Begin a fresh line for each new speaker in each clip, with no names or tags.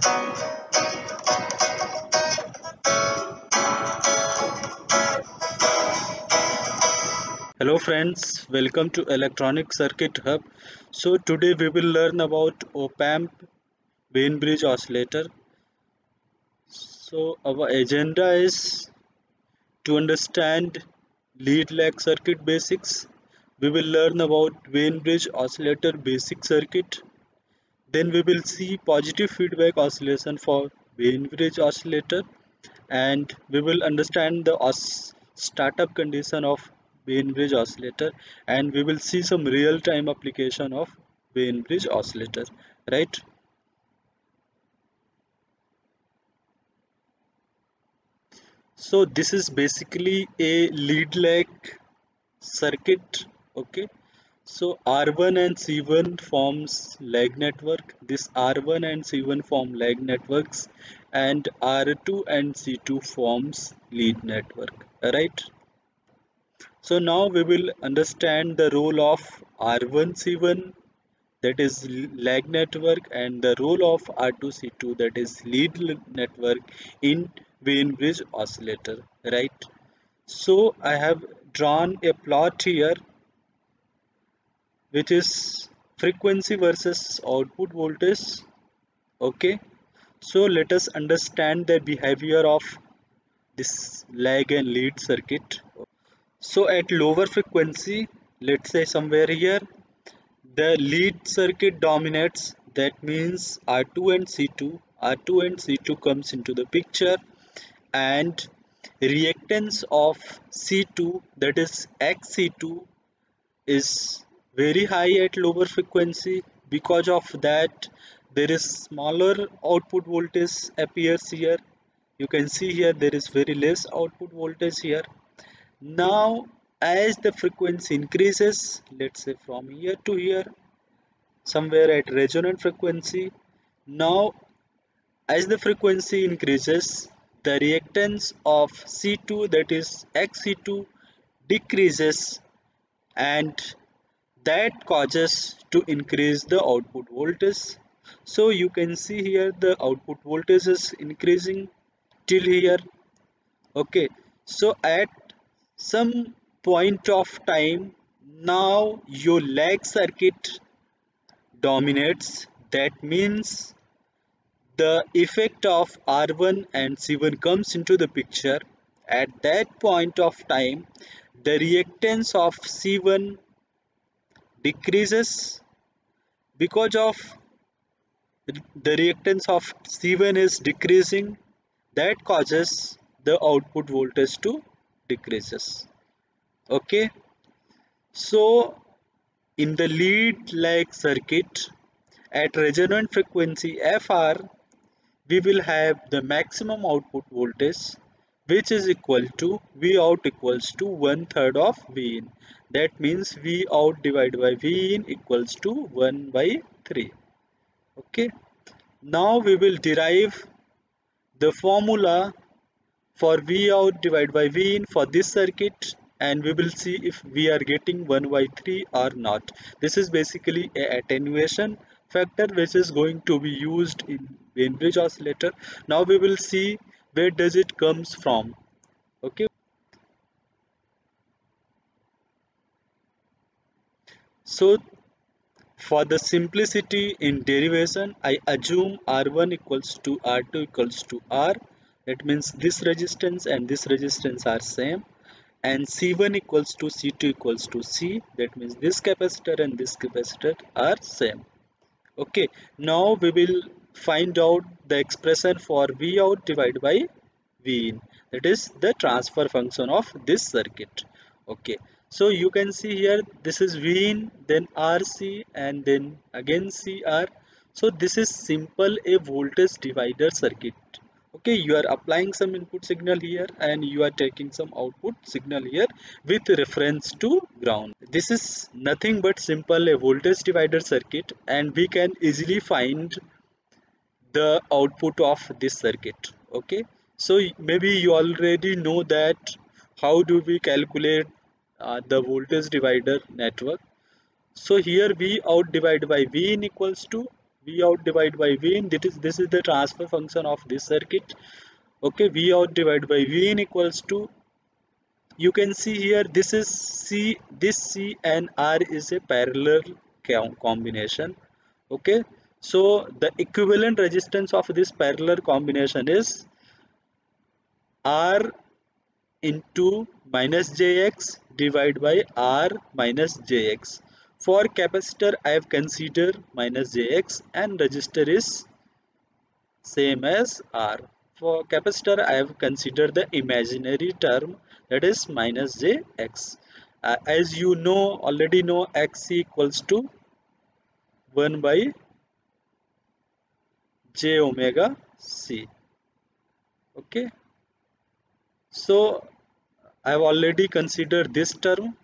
Hello friends, welcome to Electronic Circuit Hub. So today we will learn about op-amp Wien bridge oscillator. So our agenda is to understand lead lag circuit basics. We will learn about Wien bridge oscillator basic circuit. Then we will see positive feedback oscillation for Wien bridge oscillator, and we will understand the startup condition of Wien bridge oscillator, and we will see some real-time application of Wien bridge oscillator, right? So this is basically a lead lag circuit. Okay, so R1 and C1 forms lag network. This R1 and C1 form lag networks, and R2 and C2 forms lead network, right? So now we will understand the role of R1C1, that is lag network, and the role of R2C2, that is lead network in Wien bridge oscillator, right? So I have drawn a plot here which is frequency versus output voltage. Okay, so let us understand the behavior of this lag and lead circuit. So at lower frequency, let's say somewhere here, the lead circuit dominates. That means R2 and C2. R2 and C2 comes into the picture, and reactance of C2, that is XC2, is very high at lower frequency. Because of that, there is smaller output voltage appears here. You can see here there is very less output voltage here. Now as the frequency increases, let's say from here to here, somewhere at resonant frequency, now as the frequency increases, the reactance of C2, that is XC2, decreases, and that causes to increase the output voltage. So you can see here the output voltage is increasing till here. Okay, so at some point of time, now your lag circuit dominates. That means the effect of R1 and C1 comes into the picture. At that point of time, the reactance of C1 decreases. Because of the reactance of C1 is decreasing, that causes the output voltage to decreases. Okay, so in the lead lag circuit at resonant frequency Fr, we will have the maximum output voltage, which is equal to V out equals to 1/3 of V in. That means V out divided by V in equals to 1 by 3. Okay, now we will derive the formula for V out divided by V in for this circuit, and we will see if we are getting 1 by 3 or not. This is basically a attenuation factor which is going to be used in Wien bridge oscillator. Now we will see where does it comes from. Okay, so for the simplicity in derivation, I assume R1 equals to R2 equals to R. That means this resistance and this resistance are same. And C1 equals to C2 equals to C. That means this capacitor and this capacitor are same. Okay, now we will find out the expression for V out divided by V in. That is the transfer function of this circuit. Okay, so you can see here this is V in, then RC, and then again CR. So this is simple a voltage divider circuit. Okay, you are applying some input signal here and you are taking some output signal here with reference to ground. This is nothing but simple a voltage divider circuit, and we can easily find the output of this circuit. Okay, so maybe you already know that how do we calculate the voltage divider network. So here V out divided by V in equals to V out divided by V in. This is the transfer function of this circuit. Okay, V out divided by V in equals to, you can see here, this is C, this C and R is a parallel combination. Okay, so the equivalent resistance of this parallel combination is R into minus jx divided by R minus jx. For capacitor I have considered minus jx and resistor is same as R. For capacitor I have considered the imaginary term, that is minus jx. As you know, already know, x equals to 1 by j omega c. Okay, so I have already considered this term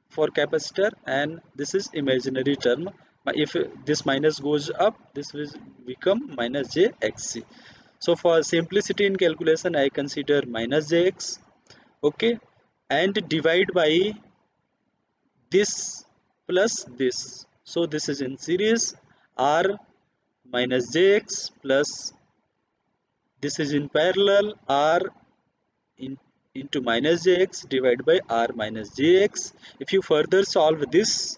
for capacitor, and this is imaginary term. If this minus goes up, this will become minus jxc. So for simplicity in calculation, I consider minus jx. Okay, and divide by this plus this. So this is in series, R minus jx plus this is in parallel, R in, into minus jx divided by R minus jx. If you further solve this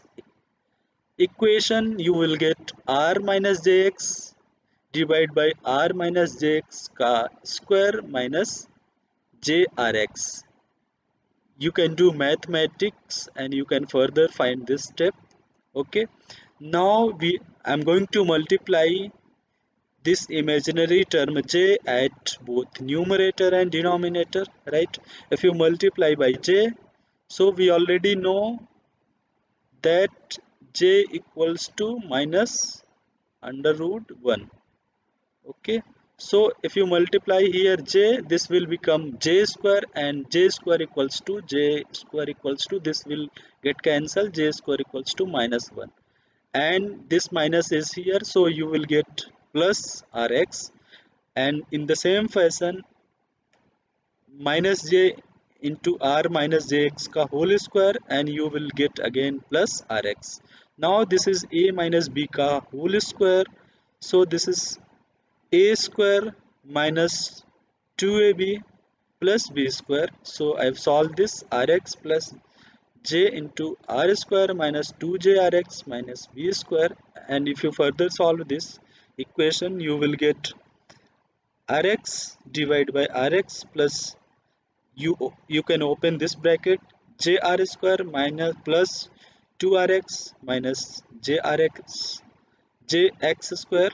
equation, you will get R minus jx divided by R minus jx square minus jrx. You can do mathematics and you can further find this step. Okay, now I'm going to multiply this imaginary term j at both numerator and denominator, right? If you multiply by j, so we already know that j equals to minus under root 1. Okay, so if you multiply here j, this will become j square, and j square equals to j square equals to, this will get cancelled, j square equals to minus 1, and this minus is here, so you will get plus rx. And in the same fashion, minus j into r minus jx ka whole square, and you will get again plus rx. Now this is a minus b ka whole square, so this is a square minus 2ab plus b square. So I have solved this, rx plus j into r square minus 2jrx minus b square, and if you further solve this equation, you will get rx divided by rx plus, you can open this bracket, jr square minus plus 2rx minus jx square,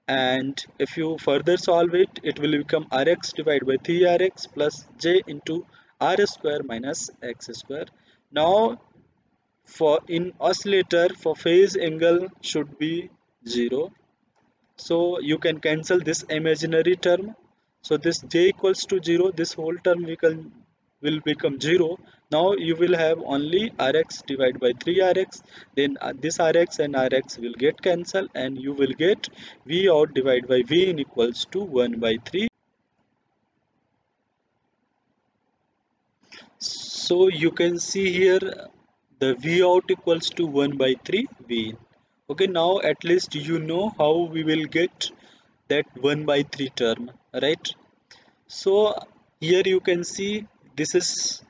and if you further solve it, it will become rx divided by 3rx plus j into r square minus x square. Now for in oscillator, for phase angle should be 0, so you can cancel this imaginary term. So this j equals to 0, this whole term will become 0. Now you will have only rx divided by 3rx, then this rx and rx will get cancelled, and you will get v out divided by v in equals to 1 by 3. So you can see here the v out equals to 1 by 3 v in. Okay, now at least you know how we will get that 1 by 3 term, right? So here you can see this is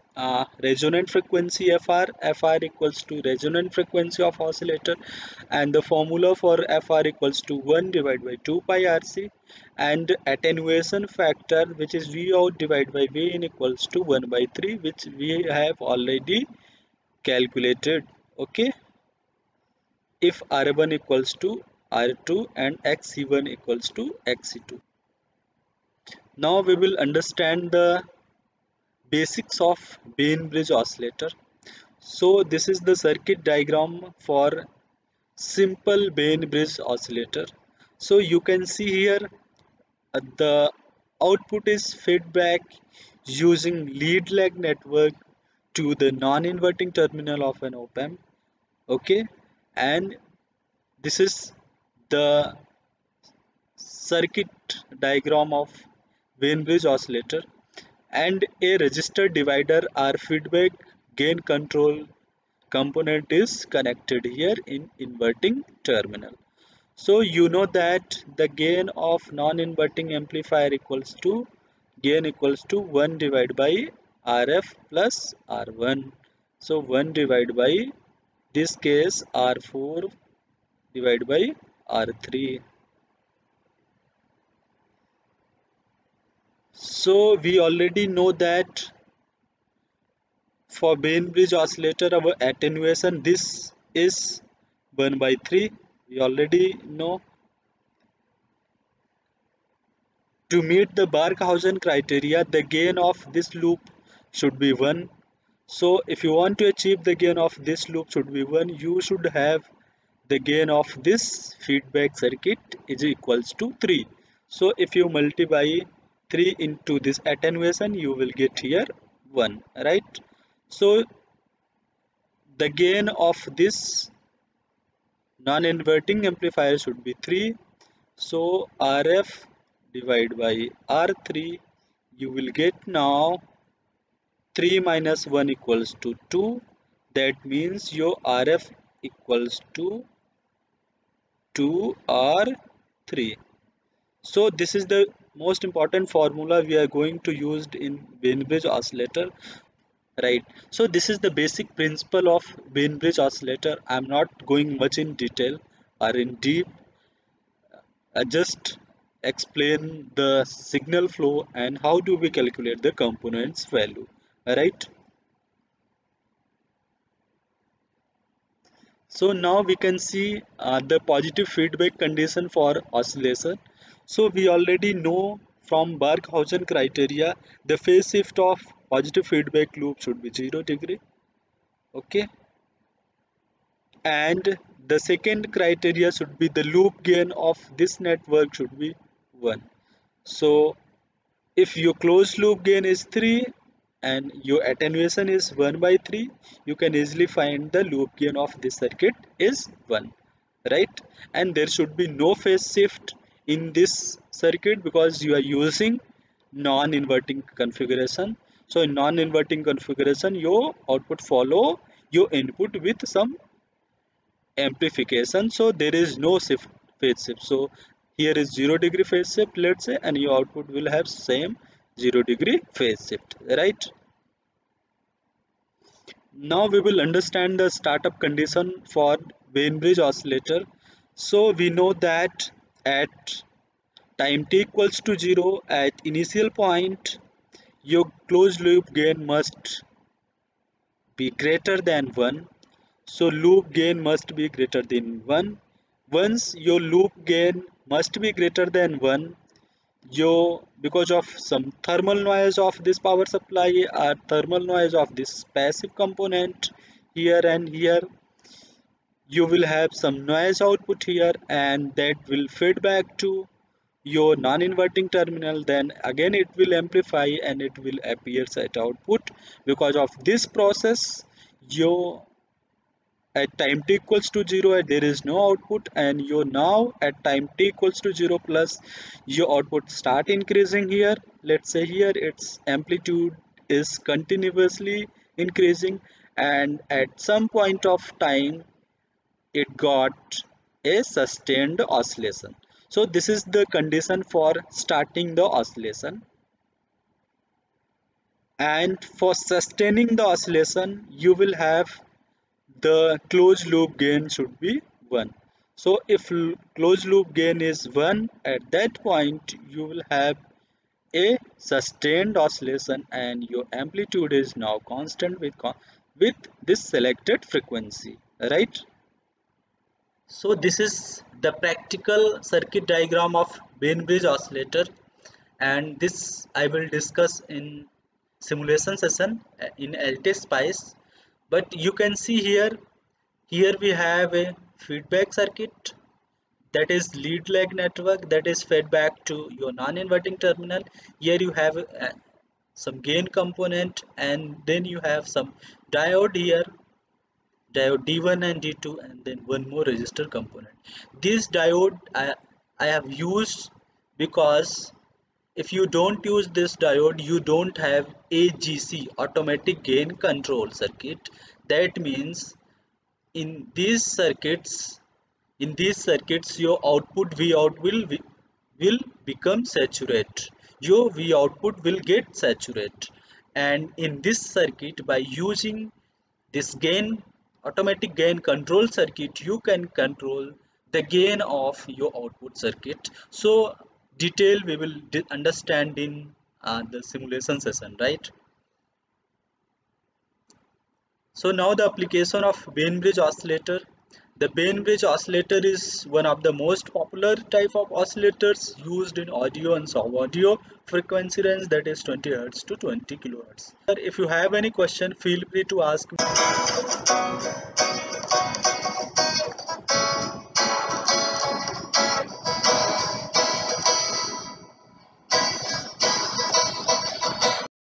resonant frequency Fr. Fr equals to resonant frequency of oscillator, and the formula for Fr equals to 1 divided by 2 pi Rc, and attenuation factor, which is V out divided by V in equals to 1 by 3, which we have already calculated. Okay, if R1 equals to R2 and Xc1 equals to Xc2. Now we will understand the basics of Bain bridge oscillator. So this is the circuit diagram for simple Bain bridge oscillator. So you can see here the output is feedback using lead lag network to the non-inverting terminal of an op-amp. Okay, and this is the circuit diagram of Bain bridge oscillator, and a resistor divider or feedback gain control component is connected here in inverting terminal. So you know that the gain of non-inverting amplifier equals to gain equals to 1 divided by Rf plus R1. So 1 divided by this case R4 divided by R3. So we already know that for Bain bridge oscillator our attenuation this is 1 by 3. We already know. To meet the Barkhausen criteria, the gain of this loop should be 1. So if you want to achieve the gain of this loop should be 1, you should have the gain of this feedback circuit is equals to 3. So if you multiply 3 into this attenuation, you will get here 1, right? So the gain of this non-inverting amplifier should be 3. So Rf divided by R3, you will get now 3 minus 1 equals to 2. That means your Rf equals to 2R3. So this is the most important formula we are going to use in Bainbridge oscillator, right? So this is the basic principle of Bainbridge oscillator. I'm not going much in detail or in deep. I just explain the signal flow and how do we calculate the components value, right? So now we can see the positive feedback condition for oscillation. So we already know from Barkhausen criteria the phase shift of positive feedback loop should be 0 degree. Okay, and the second criteria should be the loop gain of this network should be 1. So if your closed loop gain is 3 and your attenuation is 1 by 3, you can easily find the loop gain of this circuit is 1, right? And there should be no phase shift in this circuit because you are using non-inverting configuration. So in non-inverting configuration, your output follow your input with some amplification, so there is no phase shift. So here is 0 degree phase shift, let's say, and your output will have same 0 degree phase shift, right? Now we will understand the startup condition for Bainbridge oscillator. So we know that at time t equals to 0 at initial point your closed loop gain must be greater than 1. So loop gain must be greater than 1. Once your loop gain must be greater than 1, your because of some thermal noise of this power supply or thermal noise of this passive component here and here, you will have some noise output here and that will feed back to your non-inverting terminal, then again it will amplify and it will appear at output. Because of this process, your at time t equals to 0 there is no output, and you now at time t equals to 0 plus your output start increasing here. Let's say here its amplitude is continuously increasing, and at some point of time it got a sustained oscillation. So this is the condition for starting the oscillation, and for sustaining the oscillation you will have the closed loop gain should be 1. So if closed loop gain is 1, at that point you will have a sustained oscillation and your amplitude is now constant with this selected frequency, right? So this is the practical circuit diagram of Bainbridge oscillator, and this I will discuss in simulation session in LTSpice. But you can see here we have a feedback circuit, that is lead lag network, that is fed back to your non-inverting terminal. Here you have some gain component, and then you have some diode here, diode D1 and D2, and then one more resistor component. This diode I have used because if you don't use this diode, you don't have AGC, automatic gain control circuit. That means in these circuits In these circuits, your output V out will become saturate. Your V output will get saturate. And in this circuit, by using this gain automatic gain control circuit, you can control the gain of your output circuit. So detail we will understand in the simulation session, right? So now the application of Bainbridge oscillator. The Bainbridge oscillator is one of the most popular type of oscillators used in audio and sub-audio frequency range, that is 20 Hz to 20 kHz. If you have any question, feel free to ask me.